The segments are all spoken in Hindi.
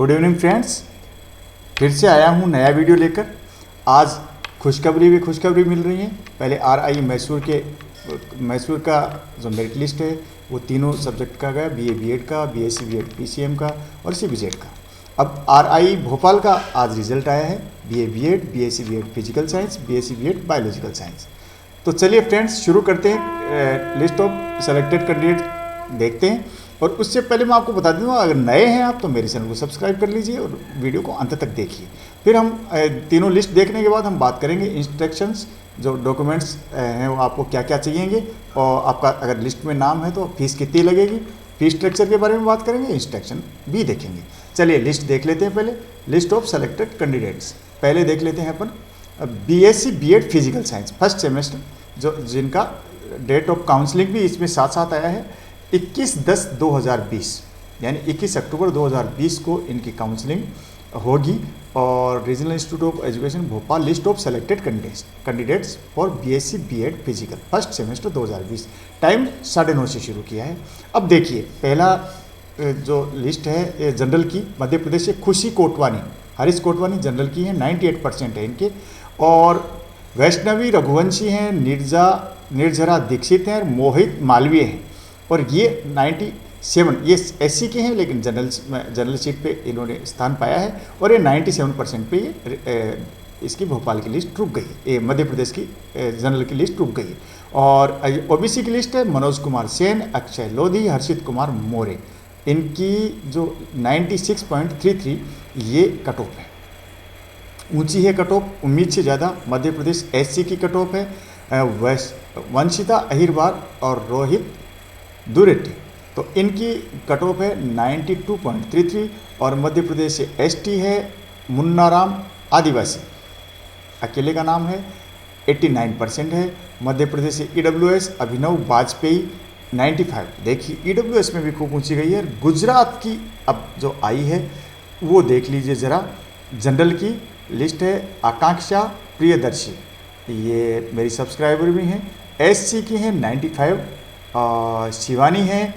गुड इवनिंग फ्रेंड्स, फिर से आया हूँ नया वीडियो लेकर। आज खुशखबरी भी खुशखबरी मिल रही है। पहले RI मैसूर का जो मेरिट लिस्ट है वो तीनों सब्जेक्ट का गया, BA BEd का, BSc BEd PCM का और CBZ का। अब RI भोपाल का आज रिजल्ट आया है, BA BEd, BSc BEd physical science, BSc BEd biological science. तो चलिए फ्रेंड्स शुरू करते हैं, लिस्ट ऑफ सेलेक्टेड कैंडिडेट देखते हैं। और उससे पहले मैं आपको बता दूंगा, अगर नए हैं आप तो मेरे चैनल को सब्सक्राइब कर लीजिए और वीडियो को अंत तक देखिए। फिर हम तीनों लिस्ट देखने के बाद हम बात करेंगे इंस्ट्रक्शंस, जो डॉक्यूमेंट्स हैं वो आपको क्या क्या चाहिएंगे, और आपका अगर लिस्ट में नाम है तो फीस कितनी लगेगी, फीस स्ट्रक्चर के बारे में बात करेंगे, इंस्ट्रक्शन भी देखेंगे। चलिए लिस्ट देख लेते हैं। पहले लिस्ट ऑफ सेलेक्टेड कैंडिडेट्स पहले देख लेते हैं अपन। BSc BEd physical science first semester, जो जिनका डेट ऑफ काउंसलिंग भी इसमें साथ साथ आया है, 21/10/2020 यानी 21 अक्टूबर 2020 को इनकी काउंसलिंग होगी। और regional institute of education Bhopal list of selected candidates for BSc BEd physical first semester 2020, time 9:30 से शुरू किया है। अब देखिए पहला जो लिस्ट है ये जनरल की, मध्य प्रदेश से खुशी कोटवानी, हरीश कोटवानी जनरल की है, 98% है इनके। और वैष्णवी रघुवंशी हैं, निर्जरा दीक्षित हैं, मोहित मालवीय हैं। और ये 97, ये SC के हैं लेकिन जनरल सीट पे इन्होंने स्थान पाया है। और ये 97% पे ये इसकी भोपाल की लिस्ट रुक गई, ये मध्य प्रदेश की जनरल की लिस्ट रुक गई। और OBC की लिस्ट है मनोज कुमार सेन, अक्षय लोधी, हर्षित कुमार मोरे। इनकी जो 96.33 ये कट ऑफ है, ऊंची है कट ऑफ, उम्मीद से ज़्यादा। मध्य प्रदेश SC की कट ऑफ है वंशिता अहिरवार और रोहित दुरेटी, तो इनकी कट ऑफ है 92.33। और मध्य प्रदेश से ST है मुन्नाराम आदिवासी, अकेले का नाम है, 89% है। मध्य प्रदेश से EWS अभिनव वाजपेयी 95। देखिए EWS में भी खूब ऊंची गई है। गुजरात की अब जो आई है वो देख लीजिए ज़रा, जनरल की लिस्ट है आकांक्षा प्रियदर्शी, ये मेरी सब्सक्राइबर भी हैं। SC की हैं 95, शिवानी है,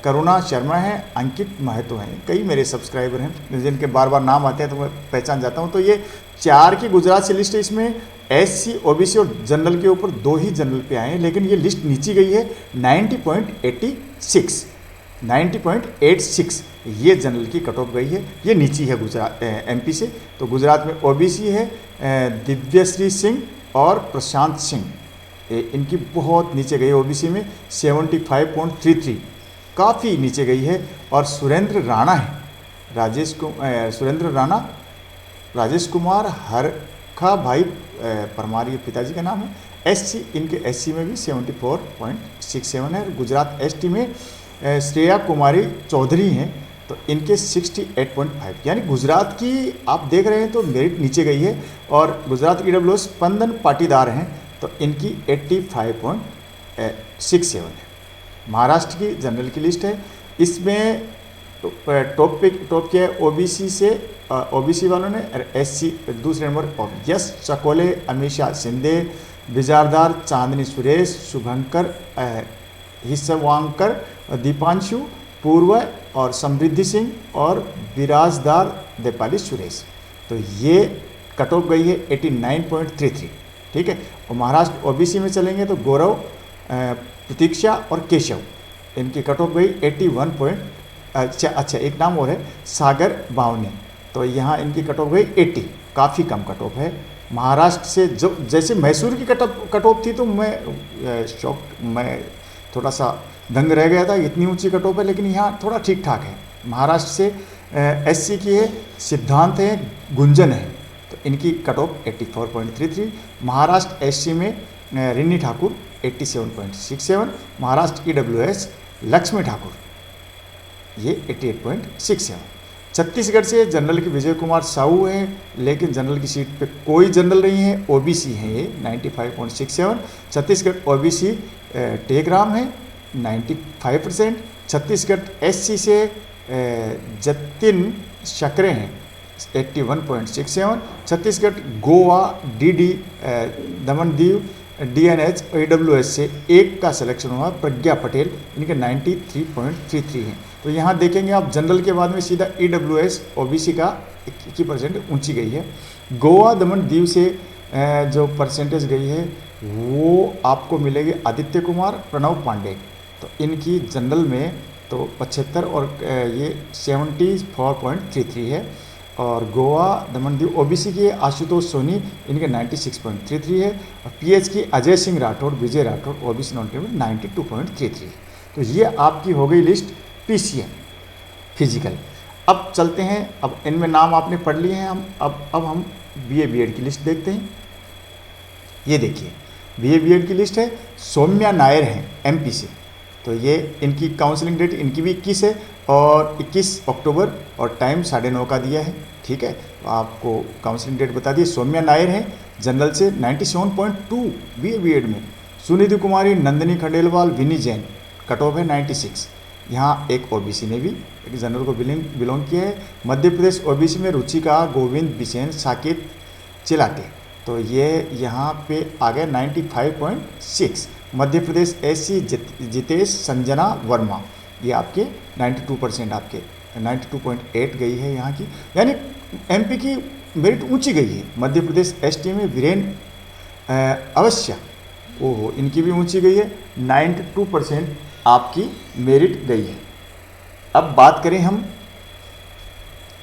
करुणा शर्मा है, अंकित महतो हैं, कई मेरे सब्सक्राइबर हैं जिनके बार बार नाम आते हैं तो मैं पहचान जाता हूं। तो ये 4 की गुजरात से लिस्ट है, इसमें SC OBC और जनरल के ऊपर 2 ही जनरल पे आए हैं, लेकिन ये लिस्ट नीची गई है 90.86 ये जनरल की कट ऑफ गई है, ये नीची है गुजरात MP से। तो गुजरात में OBC है दिव्यश्री सिंह और प्रशांत सिंह, इनकी बहुत नीचे गई है। OBC में 75.33 काफ़ी नीचे गई है। और सुरेंद्र राणा है, राजेश कुमार हरखा भाई परमार, ये पिताजी का नाम है। SC इनके SC में भी 74.67 है। गुजरात ST में श्रेया कुमारी चौधरी हैं, तो इनके 68.5, यानी गुजरात की आप देख रहे हैं तो मेरिट नीचे गई है। और गुजरात EWS स्पंदन पाटीदार हैं, तो इनकी 85.67 है। महाराष्ट्र की जनरल की लिस्ट है, इसमें टॉप किया है OBC से, OBC वालों ने, SC दूसरे नंबर पर यश चकोले, अमीषा शिंदे, बिजारदार, चांदनी सुरेश, शुभंकर हिस्सवांकर, दीपांशु पूर्व और समृद्धि सिंह और विराजदार दीपाली सुरेश। तो ये कट ऑफ गई है 89.33, ठीक है। और महाराष्ट्र OBC में चलेंगे तो गौरव, प्रतीक्षा और केशव, इनकी कट ऑफ गई 81 अच्छा एक नाम और है सागर बावने, तो यहाँ इनकी कट ऑफ गई 80, काफ़ी कम कट ऑफ है। महाराष्ट्र से जो जैसे मैसूर की कट ऑफ थी तो मैं थोड़ा सा दंग रह गया था, इतनी ऊंची कट ऑफ है, लेकिन यहाँ थोड़ा ठीक ठाक है। महाराष्ट्र से SC की है सिद्धांत है, गुंजन है, तो इनकी कट ऑफ 84.33। महाराष्ट्र SC में रिन्नी ठाकुर 87.67, महाराष्ट्र EWS लक्ष्मी ठाकुर ये 88.67। छत्तीसगढ़ से जनरल की विजय कुमार साहू हैं, लेकिन जनरल की सीट पे कोई जनरल नहीं है, OBC है ये 95.67। छत्तीसगढ़ OBC टेकराम है 95%। छत्तीसगढ़ SC से जतिन शकरे हैं 81.67। Chhattisgarh Goa DD Daman Diu DNH EWS से एक का सिलेक्शन हुआ, प्रज्ञा पटेल, इनके 93.33 हैं। तो यहाँ देखेंगे आप जनरल के बाद में सीधा EWS OBC का 21% ऊंची गई है। गोवा दमन दीव से जो परसेंटेज गई है वो आपको मिलेगी आदित्य कुमार, प्रणव पांडे। तो इनकी जनरल में तो 75 और ये 74.33 है। और गोवा दमन दीव OBC की आशुतोष सोनी, इनके 96.33 है। और PH की अजय सिंह राठौड़, विजय राठौड़ OBC नॉन क्रिमिनल 92.33 है। तो ये आपकी हो गई लिस्ट PCM फिजिकल। अब चलते हैं, अब इनमें नाम आपने पढ़ लिए हैं, अब हम BA BEd की लिस्ट देखते हैं। ये देखिए BA BEd की लिस्ट है। सौम्या नायर हैं MP से, तो ये इनकी काउंसलिंग डेट इनकी भी 21 है और 21 अक्टूबर और टाइम 9:30 का दिया है। ठीक है, तो आपको काउंसलिंग डेट बता दी। सौम्या नायर हैं जनरल से 97.2 BA BEd में। सुनिधि कुमारी, नंदिनी खंडेलवाल, विनी जैन, कट ऑफ है 96। यहाँ एक OBC ने भी एक जनरल को बिलोंग किया है। मध्य प्रदेश OBC में रुचिका, गोविंद बिसेन, साकेत चिलाटे, तो ये यहाँ पे आ गया 95.6। मध्य प्रदेश SC जितेश संजना वर्मा, ये आपके 92% आपके 92.8 गई है यहाँ की, यानी MP की मेरिट ऊंची गई है। मध्य प्रदेश ST में वीरेन अवश्य, ओहो, इनकी भी ऊंची गई है, 92% आपकी मेरिट गई है। अब बात करें हम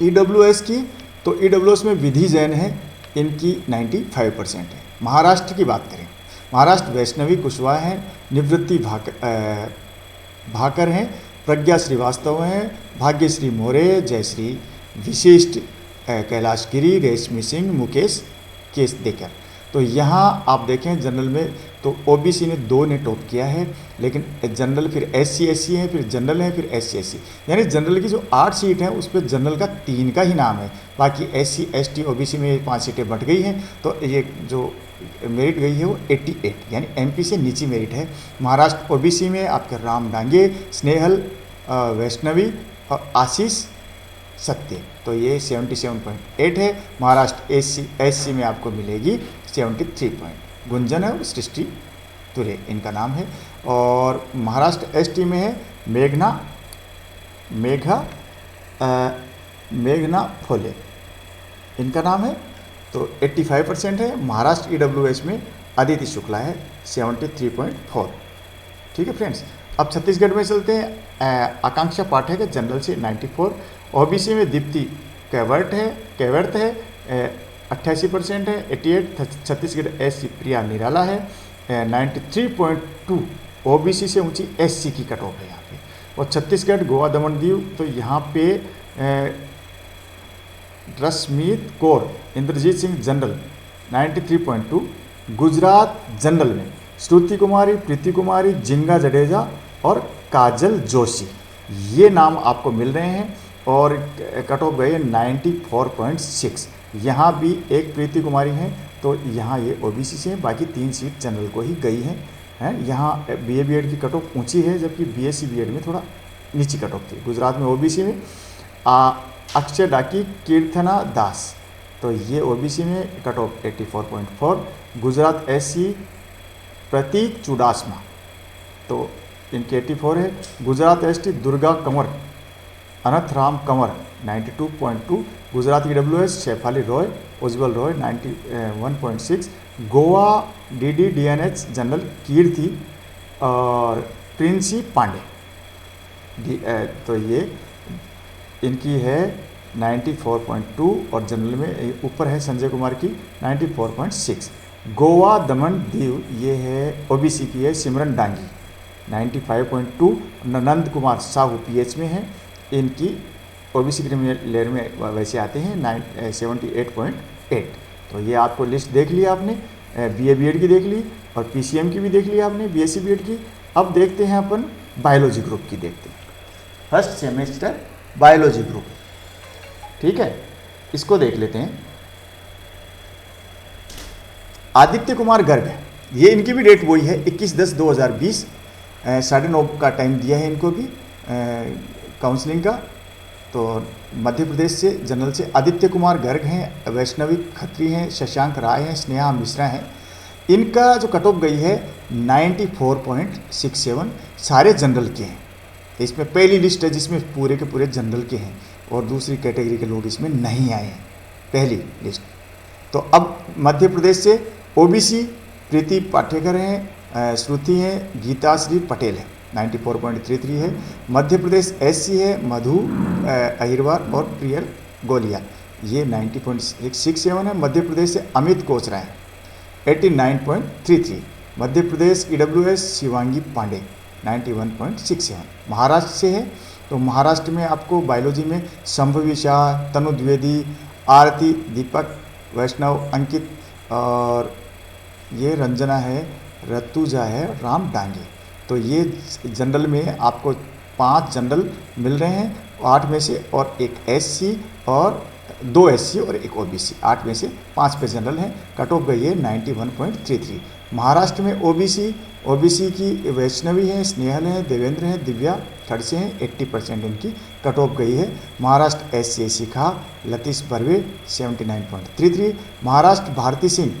EWS की, तो EWS में विधि जैन है, इनकी 95% है। महाराष्ट्र की बात करें, महाराष्ट्र वैष्णवी कुशवाहा हैं, निवृत्ति भाकर हैं, प्रज्ञा श्रीवास्तव हैं, भाग्यश्री मोरे, जयश्री विशिष्ट, कैलाश गिरी, रेशमी सिंह, मुकेश केसदेकर। तो यहाँ आप देखें जनरल में तो OBC ने 2 ने टॉप किया है, लेकिन जनरल फिर SC SC है, फिर जनरल है, फिर SC SC, यानी जनरल की जो 8 सीट हैं उस पर जनरल का 3 का ही नाम है। बाकी SC ST OBC में 5 सीटें बट गई हैं। तो ये जो मेरिट गई है वो 88, यानी MP से नीचे मेरिट है। महाराष्ट्र OBC में आपके राम डांगे, स्नेहल वैष्णवी और आशीष सत्य, तो ये 77.8 है। महाराष्ट्र SC में आपको मिलेगी 73 पॉइंट। गुंजन है और सृष्टि तुरे इनका नाम है। और महाराष्ट्र ST में है मेघना फोले, इनका नाम है, तो 85% है। महाराष्ट्र EWS में अदिति शुक्ला है 73.4। ठीक है फ्रेंड्स, अब छत्तीसगढ़ में चलते हैं। आकांक्षा पाठक है जनरल से 94। OBC में दीप्ति कैवर्त है 88% है 88। छत्तीसगढ़ SC प्रिया निराला है 93.2। OBC से ऊंची SC की कट ऑफ है यहाँ पे। और छत्तीसगढ़ गोवा दमन दीव, तो यहाँ पे रश्मीत कौर, इंद्रजीत सिंह जनरल 93.2। गुजरात जनरल में श्रुति कुमारी, प्रीति कुमारी, जिंगा जडेजा और काजल जोशी, ये नाम आपको मिल रहे हैं। और कट ऑफ गए 94.6। यहाँ भी एक प्रीति कुमारी हैं, तो यहाँ ये OBC से हैं, बाकी 3 सीट जनरल को ही गई हैं। यहाँ BA BEd की कट ऑफ ऊँची है, जबकि BSc BEd में थोड़ा नीची कट ऑफ थी। गुजरात में OBC में अक्षय डाकी, कीर्तना दास, तो ये OBC में कट ऑफ 84.4। गुजरात SC प्रतीक चुडासमा, तो इनके 84 है। गुजरात ST दुर्गा कंवर, अनंत राम कंवर 92.2। गुजरात EWS शेफाली रॉय, उज्जवल रॉय 91.6। गोवा DDDNH जनरल कीर्ति और प्रिंसी पांडे, तो ये इनकी है 94.2। और जनरल में ऊपर है संजय कुमार की 94.6। गोवा दमन दीव, ये है OBC की है सिमरन डांगी 95.2। नंद कुमार साहू PH में है, इनकी OBC क्रिमिनल लेयर में वैसे आते हैं 78.8। तो ये आपको लिस्ट देख ली आपने, BA BEd की देख ली और PCM की भी देख ली आपने, BSc BEd की। अब देखते हैं अपन बायोलॉजी ग्रुप की, देखते हैं फर्स्ट सेमेस्टर बायोलॉजी ग्रुप। ठीक है, इसको देख लेते हैं। आदित्य कुमार गर्ग, ये इनकी भी डेट वही है 21/10/2020, 9:30 का टाइम दिया है इनको भी काउंसलिंग का। तो मध्य प्रदेश से जनरल से आदित्य कुमार गर्ग हैं, वैष्णवी खत्री हैं, शशांक राय हैं, स्नेहा मिश्रा हैं। इनका जो कट ऑफ गई है 94.67, सारे जनरल के हैं। इसमें पहली लिस्ट है जिसमें पूरे के पूरे जनरल के हैं और दूसरी कैटेगरी के लोग इसमें नहीं आए हैं, पहली लिस्ट। तो अब मध्य प्रदेश से ओबीसी प्रीति पाटेकर हैं, श्रुति हैं, गीताश्री पटेल है, 94.33 है। मध्य प्रदेश एससी है, मधु अहिरवार और प्रियल गोलिया, ये 90.67 है। मध्य प्रदेश से अमित कोचरा है, 89.33। मध्य प्रदेश ईडब्ल्यूएस शिवांगी पांडे, 91.67। महाराष्ट्र से है तो महाराष्ट्र में आपको बायोलॉजी में संभवी शाह, तनु द्विवेदी, आरती, दीपक, वैष्णव, अंकित और ये रंजना है, रतुजा है, राम डांगे। तो ये जनरल में आपको 5 जनरल मिल रहे हैं, 8 में से, और एक एससी और 2 एससी और एक ओबीसी, 8 में से 5 पे जनरल हैं। कट ऑफ गई है 91.33। महाराष्ट्र में ओबीसी की वैष्णवी हैं, स्नेहल हैं, देवेंद्र हैं, दिव्या खड़से हैं, 80% इनकी कट ऑफ गई है। महाराष्ट्र एससी खा, लतीश बर्वे, 79.33। महाराष्ट्र भारती सिंह,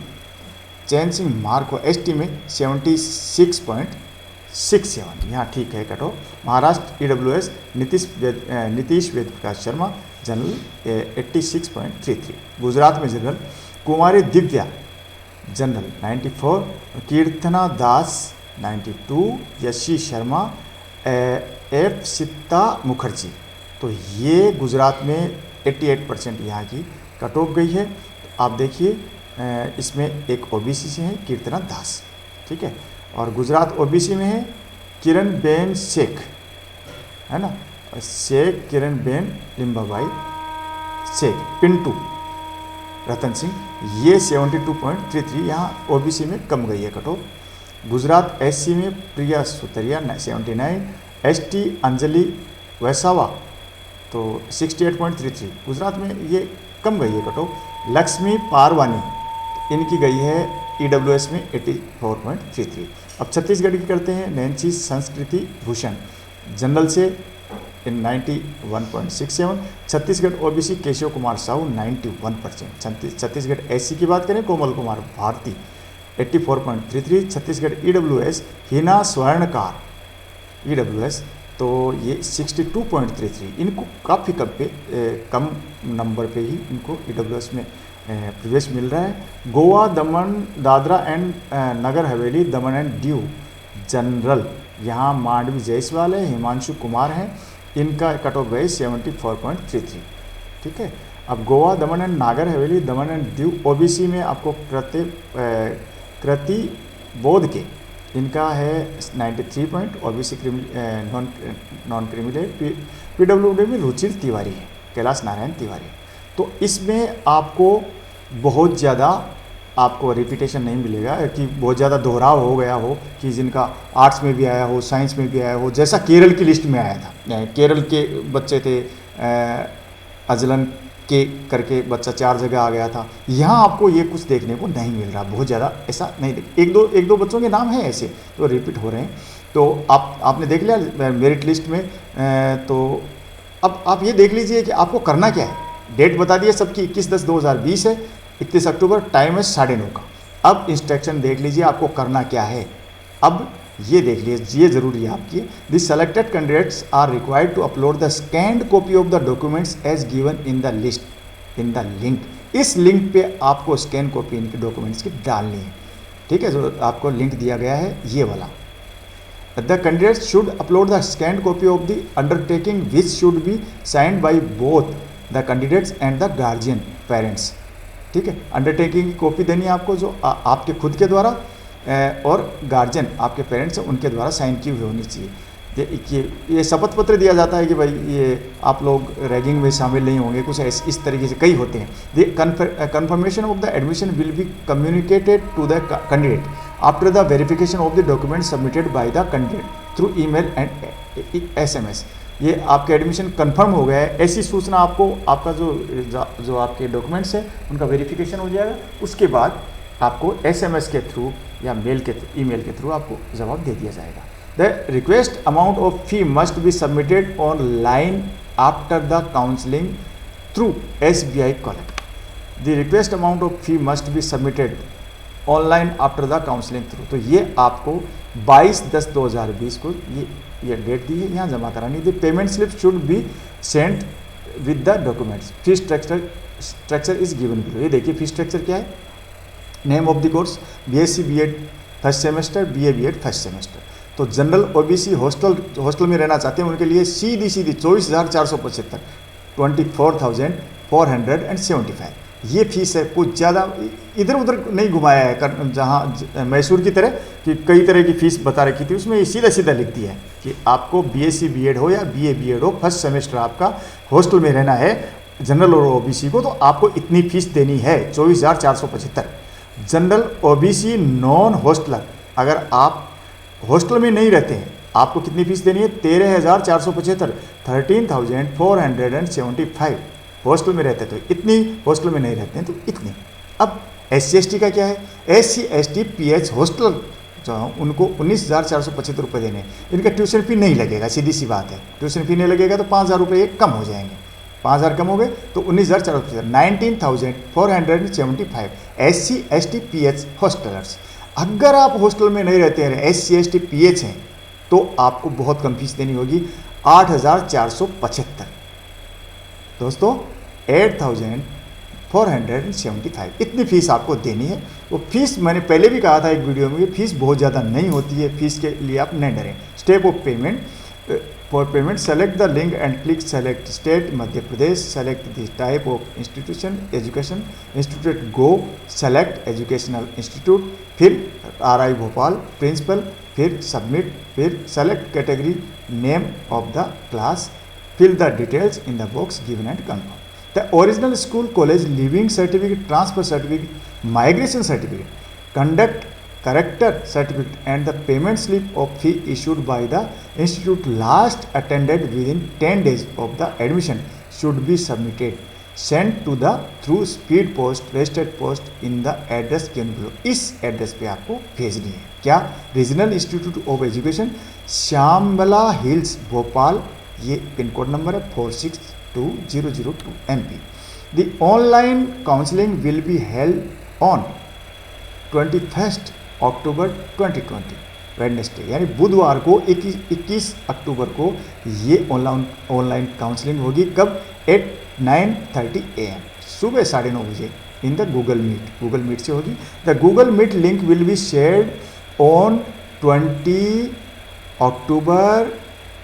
चैन सिंह मार्को एसटी में 76.67, यहाँ ठीक है cut off. Maharashtra EWS Nitish Ved Prakash Sharma, general 86.33। Gujarat में general Kumari Divya, general 94, Kirtana Das 92, Yashi Sharma, F Sita Mukherjee. तो ये गुजरात में 88% यहाँ की कट ऑफ गई है। आप देखिए इसमें एक ओबीसी से है, कीर्तना दास, ठीक है। और गुजरात ओबीसी में है किरण बेन शेख, है ना, शेख किरण बेन लिम्बाबाई शेख, पिंटू रतन सिंह, ये 72.33, यहाँ ओबीसी में कम गई है कट ऑफ। गुजरात एससी में प्रिया सुतरिया 79, एसटी अंजलि वैसावा तो 68.33, गुजरात में ये कम गई है कट ऑफ। लक्ष्मी पारवानी, इनकी गई है ईडब्ल्यूएस में 84.33। अब छत्तीसगढ़ की करते हैं, नैन्सी संस्कृति भूषण, जनरल से 91.67। छत्तीसगढ़ ओबीसी केशव कुमार साहू 91%। छत्तीसगढ़ एससी की बात करें, कोमल कुमार भारती 84.33। छत्तीसगढ़ ईडब्ल्यूएस हिना स्वर्णकार ईडब्ल्यूएस, तो ये 62.33, इनको काफ़ी कम नंबर पे ही इनको ईडब्ल्यूएस में प्रवेश मिल रहा है। गोवा, दमन, Dadra and Nagar Haveli, Daman and Diu general, यहाँ मांडवी जायसवाल है, हिमांशु कुमार हैं, इनका कट ऑफ गए 74.33, ठीक है। अब गोवा, दमन and Nagar Haveli, Daman and Diu OBC में आपको कृति बोध के, इनका है 93 ओबीसी नॉन क्रिमिनल। पीडब्ल्यूडी में रुचिर तिवारी है, कैलाश नारायण तिवारी। तो इसमें आपको बहुत ज़्यादा आपको रिपीटेशन नहीं मिलेगा कि बहुत ज़्यादा दोहराव हो गया हो, कि जिनका आर्ट्स में भी आया हो, साइंस में भी आया हो, जैसा केरल की लिस्ट में आया था। केरल के बच्चे थे, अजलन के करके बच्चा 4 जगह आ गया था। यहाँ आपको ये कुछ देखने को नहीं मिल रहा, बहुत ज़्यादा ऐसा नहीं देख, एक दो बच्चों के नाम हैं ऐसे तो रिपीट हो रहे हैं। तो आपने देख लिया मेरिट लिस्ट में। तो अब आप ये देख लीजिए कि आपको करना क्या है। डेट बता दिए सबकी, 21/10/2020 है, 31 अक्टूबर, टाइम है 9:30 का। अब इंस्ट्रक्शन देख लीजिए आपको करना क्या है। अब ये देख लीजिए, ये जरूरी है आपकी। The selected candidates are required to upload the scanned copy of the documents as given in the list in the link. इस लिंक पे आपको स्कैन कॉपी इनके डॉक्यूमेंट्स की डालनी है, ठीक है, जो आपको लिंक दिया गया है ये वाला। The candidates should upload the scanned copy of the undertaking which should be signed by both the candidates and the guardian parents, ठीक है। अंडरटेकिंग की कॉपी देनी है आपको, जो आपके खुद के द्वारा और गार्जियन आपके पेरेंट्स हैं उनके द्वारा साइन की हुई होनी चाहिए। ये शपथ पत्र दिया जाता है कि भाई ये आप लोग रैगिंग में शामिल नहीं होंगे, कुछ इस तरीके से कई होते हैं। The confirmation of the admission will be communicated to the candidate after the verification of the document submitted by the candidate through email and SMS। ये आपके एडमिशन कंफर्म हो गया है, ऐसी सूचना आपको आपका जो आपके डॉक्यूमेंट्स है उनका वेरिफिकेशन हो जाएगा। उसके बाद आपको SMS के थ्रू या ईमेल के थ्रू आपको जवाब दे दिया जाएगा। The request amount of fee must be submitted online after the counselling through SBI collect. The request amount of fee must be submitted online after the counselling through. तो ये आपको 22/10/2020 को ये ये डेट दी है, यहाँ जमा करानी थी। Payment slip should be sent with the documents. Fees structure is given below. ये देखिए फीस स्ट्रक्चर क्या है। Name of the course BSc B.Ed first semester, BA B.Ed first semester. तो जनरल OBC हॉस्टल में रहना चाहते हैं उनके लिए सीधी 24,475 24,475 ये फीस है। कुछ ज़्यादा इधर उधर नहीं घुमाया है, जहाँ मैसूर की तरह कि कई तरह की फ़ीस बता रखी थी, उसमें सीधा सीधा लिख दिया है कि आपको BSc B.Ed हो या BA B.Ed हो, फर्स्ट सेमेस्टर आपका हॉस्टल में रहना है जनरल और OBC को, तो आपको इतनी फीस देनी है 24,475। जनरल OBC नॉन हॉस्टलर, अगर आप हॉस्टल में नहीं रहते हैं, आपको कितनी फीस देनी है? 13,475 13,475। हॉस्टल में रहते तो इतनी, हॉस्टल में नहीं रहते हैं तो इतनी। अब SC ST का क्या है? SC ST PH हॉस्टल जो उनको 19,475 रुपये देने। इनका ट्यूशन फी नहीं लगेगा, सीधी सी बात है। ट्यूशन फी नहीं लगेगा तो 5,000 रुपये कम हो जाएंगे। 5,000 कम हो गए तो 19,475 19,475 SC ST PH हॉस्टलर्स। अगर आप हॉस्टल में नहीं रहते हैं, SC ST PH हैं, तो आपको बहुत कम फीस देनी होगी 8,475। दोस्तों 8,475 इतनी फीस आपको देनी है। वो फीस मैंने पहले भी कहा था एक वीडियो में, फीस बहुत ज़्यादा नहीं होती है, फीस के लिए आप नहीं डरें। Step of payment for payment select the link and click select state Madhya Pradesh, select the type of institution education institute, go select educational institute, फिर RI भोपाल प्रिंसिपल, फिर सबमिट, फिर select category, name of the class, fill the details in the box given and confirm. The original school, college, leaving certificate, transfer certificate, migration certificate, conduct character certificate and the payment slip of fee issued by the institute last attended within 10 days of the admission should be submitted, sent to the through speed post, registered post in the address given below. इस एड्रेस पे आपको भेजनी है। क्या? Regional institute of education, Shyamla hills Bhopal, ये पिन कोड नंबर है 462002 MP। The online counselling will be held on 21 October 2020 Wednesday, यानी बुधवार को 21 अक्टूबर को ये ऑनलाइन काउंसलिंग होगी। कब? एट 9:30 AM, सुबह 9:30 बजे इन द गूगल मीट से होगी। The Google Meet link will be shared on 20 October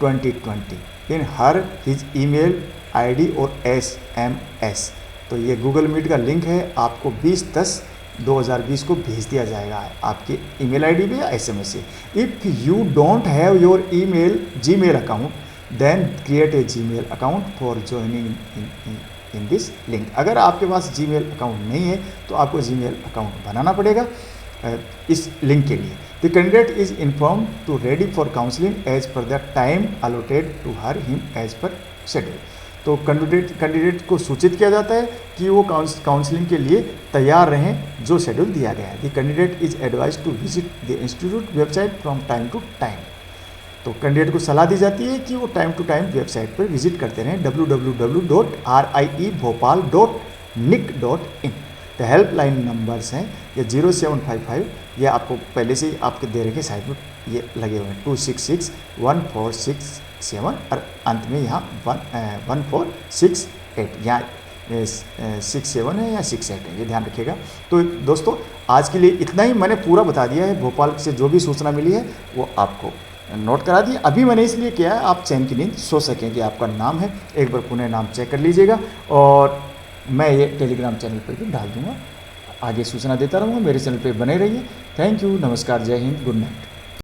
2020 in her his email ID और SMS। तो ये गूगल मीट का लिंक है, आपको 20/10/2020 को भेज दिया जाएगा आपके ईमेल ID पे या SMS से। If you don't have your Gmail account then create a Gmail account for joining in this link. अगर आपके पास Gmail अकाउंट नहीं है तो आपको Gmail अकाउंट बनाना पड़ेगा इस लिंक के लिए। The candidate is informed to ready for counseling as per the time allotted to her him as per schedule। तो कैंडिडेट को सूचित किया जाता है कि वो काउंसलिंग के लिए तैयार रहें जो शेड्यूल दिया गया है। The candidate is advise to visit the institute website from time to time. तो कैंडिडेट को सलाह दी जाती है कि वो टाइम टू टाइम वेबसाइट पर विजिट करते रहें www.riebophal.nic.in। द हेल्पलाइन नंबर्स हैं ये 0755, ये आपको पहले से ही आपके दे रखे साइड में ये लगे हुए हैं 266-1467 और अंत में यहाँ 1468 यहाँ 67 है या 68 है, ये ध्यान रखिएगा। तो दोस्तों आज के लिए इतना ही, मैंने पूरा बता दिया है। भोपाल से जो भी सूचना मिली है वो आपको नोट करा दी। अभी मैंने इसलिए किया है आप चैन की नींद सो सकें कि आपका नाम है, एक बार पुनः नाम चेक कर लीजिएगा और मैं ये टेलीग्राम चैनल पर भी डाल दूँगा। आगे सूचना देता रहूँगा, मेरे चैनल पे बने रहिए। थैंक यू, नमस्कार, जय हिंद, गुड नाइट।